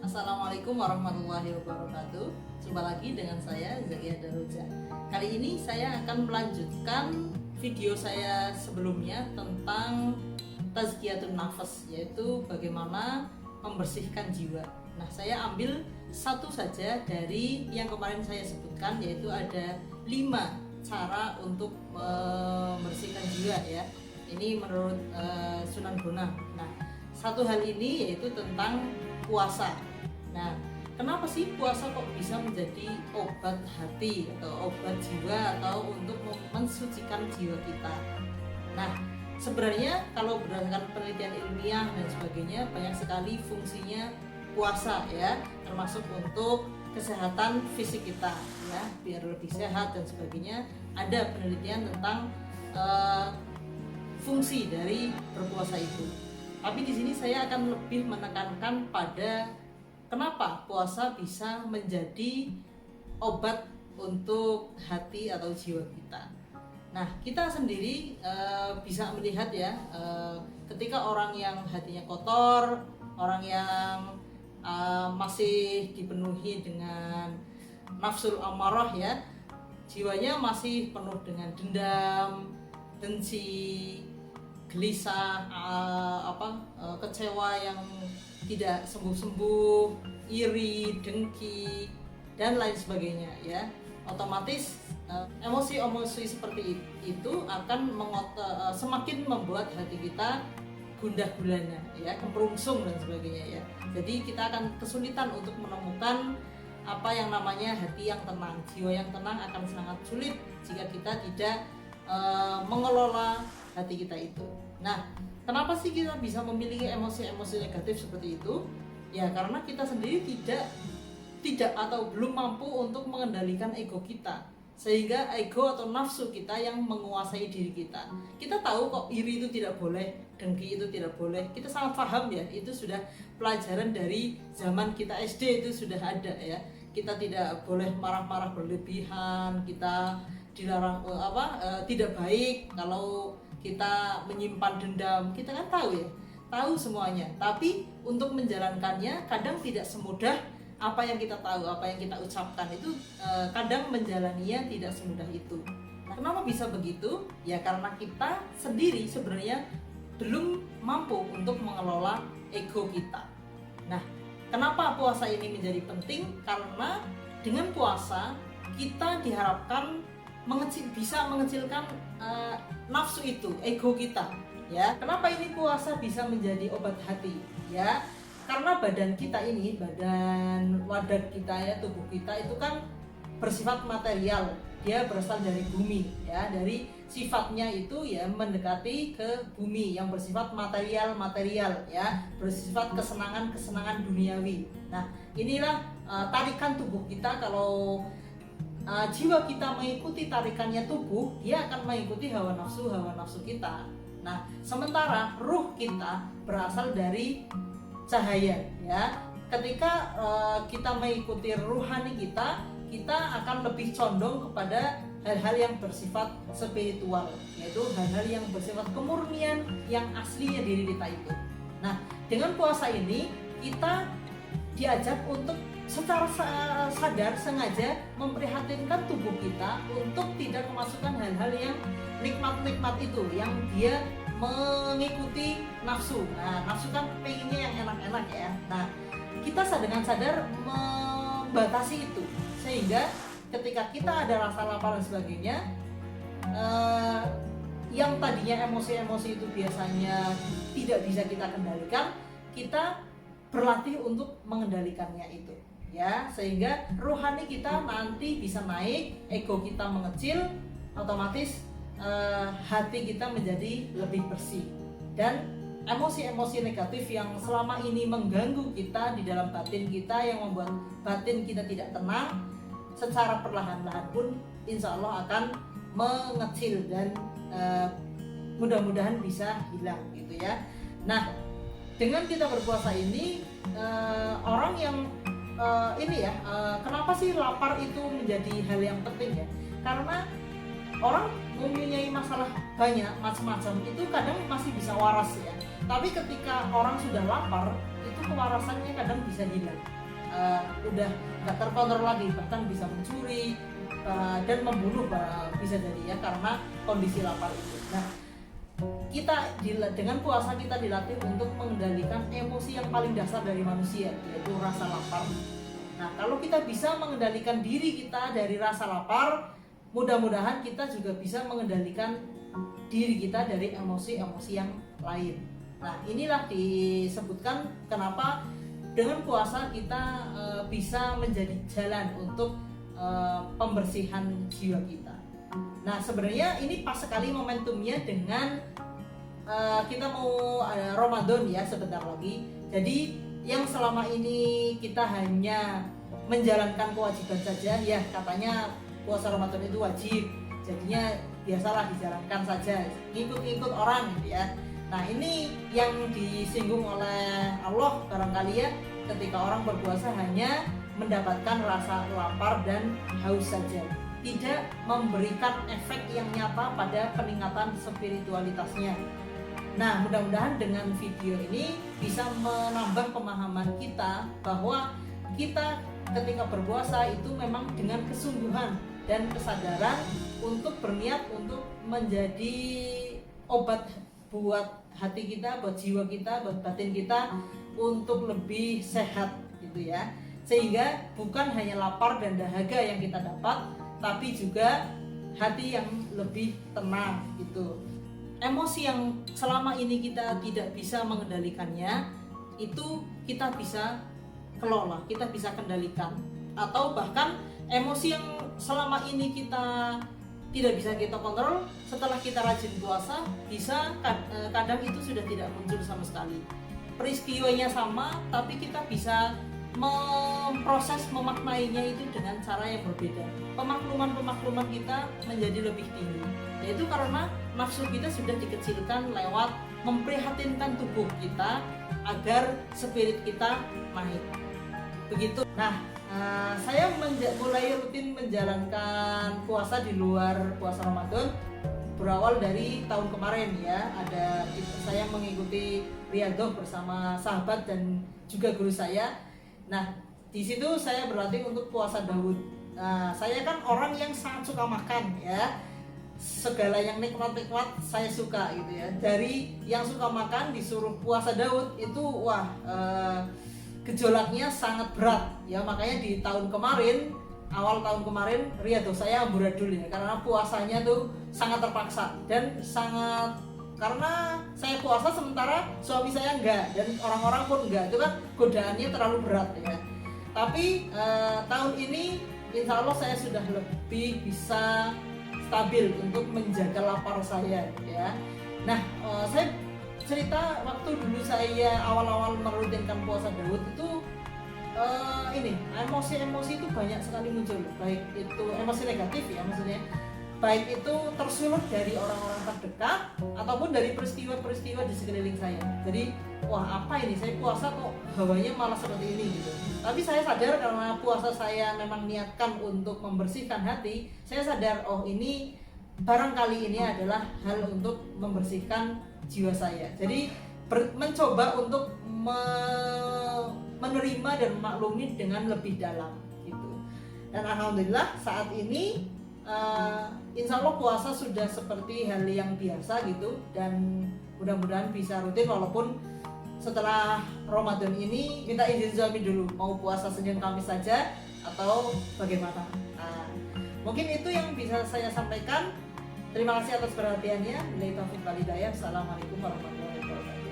Assalamualaikum warahmatullahi wabarakatuh. Jumpa lagi dengan saya Zakia Daroja. Kali ini saya akan melanjutkan video saya sebelumnya tentang tazkiyatun nafas, yaitu bagaimana membersihkan jiwa. Nah, saya ambil satu saja dari yang kemarin saya sebutkan, yaitu ada 5 cara untuk membersihkan jiwa ya. Ini menurut Sunan Bonang. Nah, satu hal ini yaitu tentang puasa. Nah, kenapa sih puasa kok bisa menjadi obat hati atau obat jiwa atau untuk mensucikan jiwa kita? Nah, sebenarnya kalau berdasarkan penelitian ilmiah dan sebagainya, banyak sekali fungsinya puasa ya, termasuk untuk kesehatan fisik kita ya, biar lebih sehat dan sebagainya. Ada penelitian tentang fungsi dari berpuasa itu. Tapi di sini saya akan lebih menekankan pada kenapa puasa bisa menjadi obat untuk hati atau jiwa kita. Nah, kita sendiri bisa melihat ya, ketika orang yang hatinya kotor, orang yang masih dipenuhi dengan nafsul amarah ya, jiwanya masih penuh dengan dendam, dengki, gelisah, kecewa yang tidak sembuh-sembuh, iri, dengki, dan lain sebagainya ya. Otomatis emosi-emosi seperti itu akan semakin membuat hati kita gundah gulana ya, kemerungsung dan sebagainya ya. Jadi kita akan kesulitan untuk menemukan apa yang namanya hati yang tenang. Jiwa yang tenang akan sangat sulit jika kita tidak mengelola hati kita itu. Nah, kenapa sih kita bisa memiliki emosi-emosi negatif seperti itu? Ya karena kita sendiri tidak atau belum mampu untuk mengendalikan ego kita, sehingga ego atau nafsu kita yang menguasai diri kita. Kita tahu kok iri itu tidak boleh, dengki itu tidak boleh. Kita sangat paham ya, itu sudah pelajaran dari zaman kita SD, itu sudah ada ya. Kita tidak boleh marah-marah berlebihan, kita dilarang tidak baik kalau kita menyimpan dendam. Kita kan tahu ya, tahu semuanya. Tapi untuk menjalankannya kadang tidak semudah apa yang kita tahu, apa yang kita ucapkan itu kadang menjalaninya tidak semudah itu. Nah, kenapa bisa begitu? Ya karena kita sendiri sebenarnya belum mampu untuk mengelola ego kita. Nah, kenapa puasa ini menjadi penting? Karena dengan puasa kita diharapkan bisa mengecilkan nafsu itu, ego kita ya. Kenapa ini puasa bisa menjadi obat hati ya? Karena badan kita ini, badan wadah kita ya, tubuh kita itu kan bersifat material. Dia berasal dari bumi ya, dari sifatnya itu ya mendekati ke bumi yang bersifat material ya, bersifat kesenangan duniawi. Nah, inilah tarikan tubuh kita. Kalau jiwa kita mengikuti tarikannya tubuh, dia akan mengikuti hawa nafsu kita. Nah, sementara ruh kita berasal dari cahaya ya. Ketika kita mengikuti ruhani kita akan lebih condong kepada hal-hal yang bersifat spiritual, yaitu hal-hal yang bersifat kemurnian yang aslinya diri kita itu. Nah, dengan puasa ini kita diajak untuk secara sadar sengaja memprihatinkan tubuh kita untuk tidak memasukkan hal-hal yang nikmat itu, yang dia mengikuti nafsu. Nah, nafsu kan pengennya yang enak-enak ya. Nah, kita dengan sadar membatasi itu, sehingga ketika kita ada rasa lapar dan sebagainya, yang tadinya emosi-emosi itu biasanya tidak bisa kita kendalikan, kita berlatih untuk mengendalikannya itu ya, sehingga rohani kita nanti bisa naik, ego kita mengecil, otomatis hati kita menjadi lebih bersih, dan emosi-emosi negatif yang selama ini mengganggu kita di dalam batin kita, yang membuat batin kita tidak tenang, secara perlahan-lahan pun insya Allah akan mengecil dan mudah-mudahan bisa hilang gitu ya. Nah, dengan kita berpuasa ini orang yang kenapa sih lapar itu menjadi hal yang penting ya? Karena orang mempunyai masalah banyak macam-macam itu kadang masih bisa waras ya. Tapi ketika orang sudah lapar, itu kewarasannya kadang bisa hilang. Udah nggak terkontrol lagi, bahkan bisa mencuri dan membunuh bisa jadi ya, karena kondisi lapar itu. Nah, kita dengan puasa kita dilatih untuk mengendalikan emosi yang paling dasar dari manusia, yaitu rasa lapar. Nah, kalau kita bisa mengendalikan diri kita dari rasa lapar, mudah-mudahan kita juga bisa mengendalikan diri kita dari emosi-emosi yang lain. Nah, inilah disebutkan kenapa dengan puasa kita bisa menjadi jalan untuk pembersihan jiwa kita. Nah, sebenarnya ini pas sekali momentumnya dengan kita mau Ramadan ya sebentar lagi. Jadi yang selama ini kita hanya menjalankan kewajiban saja, ya katanya puasa Ramadan itu wajib, jadinya biasalah dijalankan saja, ngikut-ngikut orang gitu ya. Nah, ini yang disinggung oleh Allah barangkali ya, ketika orang berpuasa hanya mendapatkan rasa lapar dan haus saja, tidak memberikan efek yang nyata pada peningkatan spiritualitasnya. Nah, mudah-mudahan dengan video ini bisa menambah pemahaman kita bahwa kita ketika berpuasa itu memang dengan kesungguhan dan kesadaran untuk berniat untuk menjadi obat buat hati kita, buat jiwa kita, buat batin kita untuk lebih sehat gitu ya. Sehingga bukan hanya lapar dan dahaga yang kita dapat, tapi juga hati yang lebih tenang gitu. Emosi yang selama ini kita tidak bisa mengendalikannya, itu kita bisa kelola, kita bisa kendalikan. Atau bahkan emosi yang selama ini kita tidak bisa kita kontrol, setelah kita rajin puasa, bisa kadang itu sudah tidak muncul sama sekali. Peristiwanya sama, tapi kita bisa memproses, memaknainya itu dengan cara yang berbeda. Pemakluman kita menjadi lebih tinggi, yaitu karena nafsu kita sudah dikecilkan lewat memprihatinkan tubuh kita agar spirit kita naik. Begitu. Nah, saya mulai rutin menjalankan puasa di luar puasa Ramadan berawal dari tahun kemarin ya. Saya mengikuti riyadhah bersama sahabat dan juga guru saya. Nah, di situ saya berlatih untuk puasa Daud. Nah, saya kan orang yang sangat suka makan ya. Segala yang nikmat-nikmat saya suka gitu ya. Dari yang suka makan disuruh puasa Daud itu gejolaknya sangat berat ya. Makanya di tahun kemarin, awal tahun kemarin riyadhah saya amburadul ya, karena puasanya tuh sangat terpaksa dan sangat, karena saya puasa sementara suami saya enggak dan orang-orang pun enggak, itu kan godaannya terlalu berat ya. Tapi tahun ini insya Allah saya sudah lebih bisa stabil untuk menjaga lapar saya ya. Nah, saya cerita waktu dulu saya awal-awal merutinkan puasa Daud itu emosi-emosi itu banyak sekali muncul, baik itu emosi negatif ya, maksudnya baik itu tersulut dari orang-orang terdekat ataupun dari peristiwa-peristiwa di sekeliling saya. Jadi wah, apa ini, saya puasa kok hawanya malah seperti ini gitu. Tapi saya sadar karena puasa saya memang niatkan untuk membersihkan hati, saya sadar oh ini barangkali ini adalah hal untuk membersihkan jiwa saya. Jadi mencoba untuk menerima dan memaklumi dengan lebih dalam gitu. Dan alhamdulillah saat ini insya Allah puasa sudah seperti hal yang biasa gitu, dan mudah-mudahan bisa rutin walaupun setelah Ramadan ini minta izin suami dulu mau puasa Senin Kamis saja atau bagaimana. Nah, mungkin itu yang bisa saya sampaikan. Terima kasih atas perhatiannya. Billahi taufiq wal hidayah. Assalamualaikum warahmatullahi wabarakatuh.